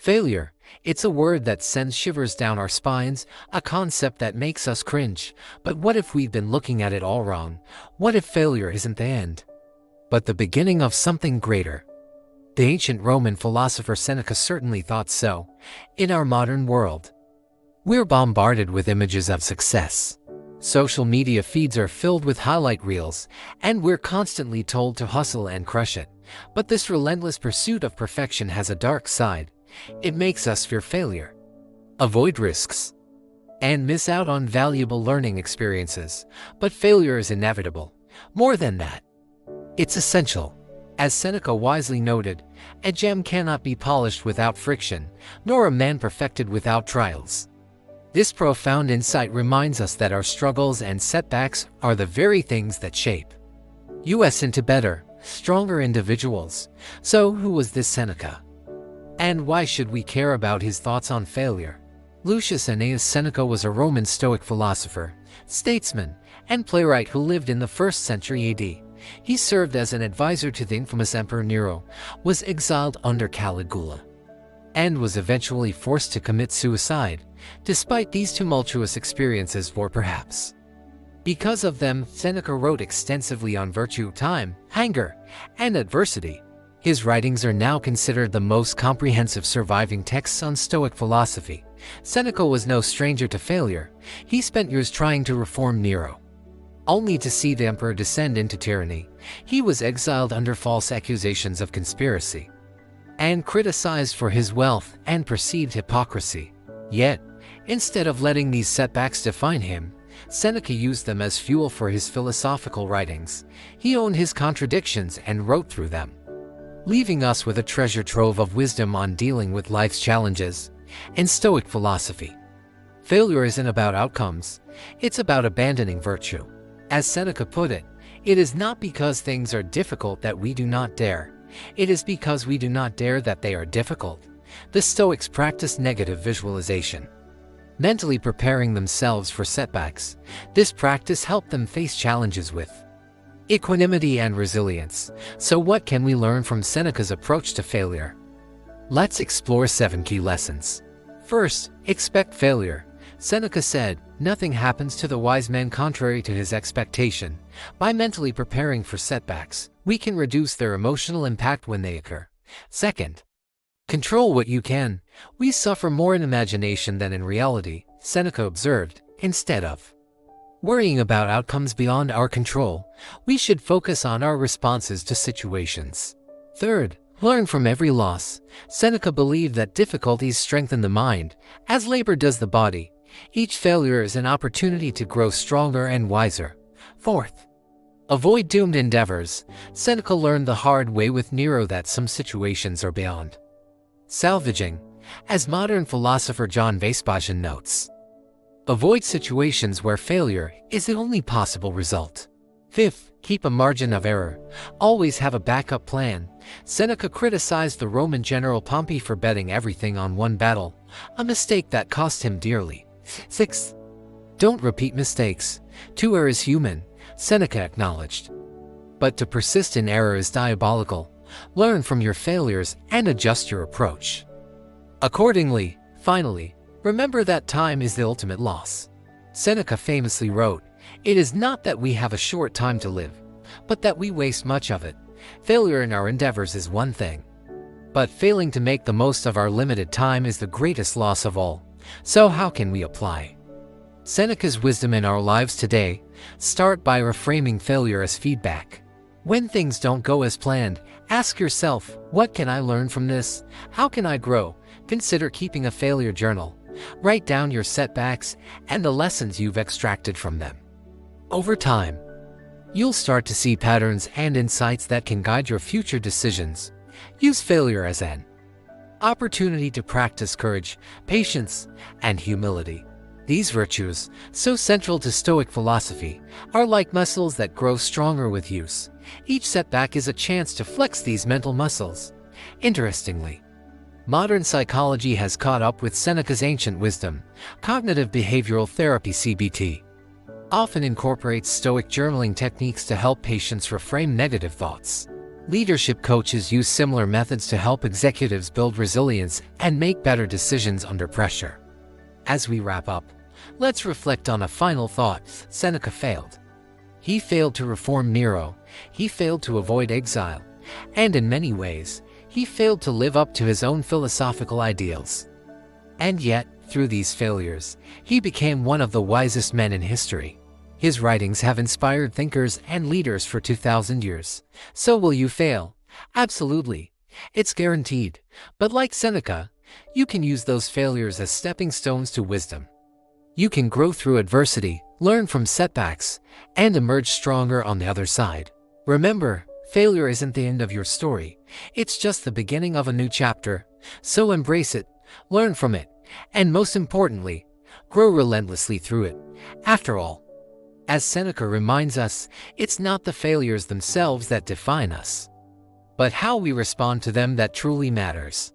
Failure. It's a word that sends shivers down our spines, a concept that makes us cringe. But what if we've been looking at it all wrong? What if failure isn't the end, but the beginning of something greater? The ancient Roman philosopher Seneca certainly thought so. In our modern world, we're bombarded with images of success. Social media feeds are filled with highlight reels, and we're constantly told to hustle and crush it. But this relentless pursuit of perfection has a dark side. It makes us fear failure, avoid risks, and miss out on valuable learning experiences. But failure is inevitable. More than that, it's essential. As Seneca wisely noted, a gem cannot be polished without friction, nor a man perfected without trials. This profound insight reminds us that our struggles and setbacks are the very things that shape us into better, stronger individuals. So who was this Seneca? And why should we care about his thoughts on failure? Lucius Annaeus Seneca was a Roman Stoic philosopher, statesman, and playwright who lived in the 1st century AD. He served as an advisor to the infamous Emperor Nero, was exiled under Caligula, and was eventually forced to commit suicide. Despite these tumultuous experiences, for perhaps because of them, Seneca wrote extensively on virtue, time, anger, and adversity. His writings are now considered the most comprehensive surviving texts on Stoic philosophy. Seneca was no stranger to failure. He spent years trying to reform Nero, only to see the emperor descend into tyranny. He was exiled under false accusations of conspiracy, and criticized for his wealth and perceived hypocrisy. Yet, instead of letting these setbacks define him, Seneca used them as fuel for his philosophical writings. He owned his contradictions and wrote through them, leaving us with a treasure trove of wisdom on dealing with life's challenges. In Stoic philosophy, failure isn't about outcomes, it's about abandoning virtue. As Seneca put it, it is not because things are difficult that we do not dare. It is because we do not dare that they are difficult. The Stoics practiced negative visualization, mentally preparing themselves for setbacks. This practice helped them face challenges with equanimity and resilience. So what can we learn from Seneca's approach to failure? Let's explore 7 key lessons. First, expect failure. Seneca said, "Nothing happens to the wise man contrary to his expectation." By mentally preparing for setbacks, we can reduce their emotional impact when they occur. Second, control what you can. We suffer more in imagination than in reality, Seneca observed. Instead of worrying about outcomes beyond our control, we should focus on our responses to situations. Third, learn from every loss. Seneca believed that difficulties strengthen the mind, as labor does the body. Each failure is an opportunity to grow stronger and wiser. Fourth, avoid doomed endeavors. Seneca learned the hard way with Nero that some situations are beyond salvaging. As modern philosopher John Vespasian notes, avoid situations where failure is the only possible result. Fifth, keep a margin of error. Always have a backup plan. Seneca criticized the Roman general Pompey for betting everything on one battle, a mistake that cost him dearly. Sixth, don't repeat mistakes. To err is human, Seneca acknowledged, but to persist in error is diabolical. Learn from your failures and adjust your approach accordingly. Finally, remember that time is the ultimate loss. Seneca famously wrote, "It is not that we have a short time to live, but that we waste much of it." Failure in our endeavors is one thing, but failing to make the most of our limited time is the greatest loss of all. So how can we apply Seneca's wisdom in our lives today? Start by reframing failure as feedback. When things don't go as planned, ask yourself, what can I learn from this? How can I grow? Consider keeping a failure journal. Write down your setbacks and the lessons you've extracted from them. Over time, you'll start to see patterns and insights that can guide your future decisions. Use failure as an opportunity to practice courage, patience, and humility. These virtues, so central to Stoic philosophy, are like muscles that grow stronger with use. Each setback is a chance to flex these mental muscles. Interestingly, modern psychology has caught up with Seneca's ancient wisdom. Cognitive behavioral therapy (CBT) often incorporates Stoic journaling techniques to help patients reframe negative thoughts. Leadership coaches use similar methods to help executives build resilience and make better decisions under pressure. As we wrap up, let's reflect on a final thought. Seneca failed. He failed to reform Nero, he failed to avoid exile, and in many ways, he failed to live up to his own philosophical ideals. And yet, through these failures, he became one of the wisest men in history. His writings have inspired thinkers and leaders for 2,000 years. So will you fail? Absolutely. It's guaranteed. But like Seneca, you can use those failures as stepping stones to wisdom. You can grow through adversity, learn from setbacks, and emerge stronger on the other side. Remember, failure isn't the end of your story. It's just the beginning of a new chapter. So embrace it, learn from it, and most importantly, grow relentlessly through it. After all, as Seneca reminds us, it's not the failures themselves that define us, but how we respond to them that truly matters.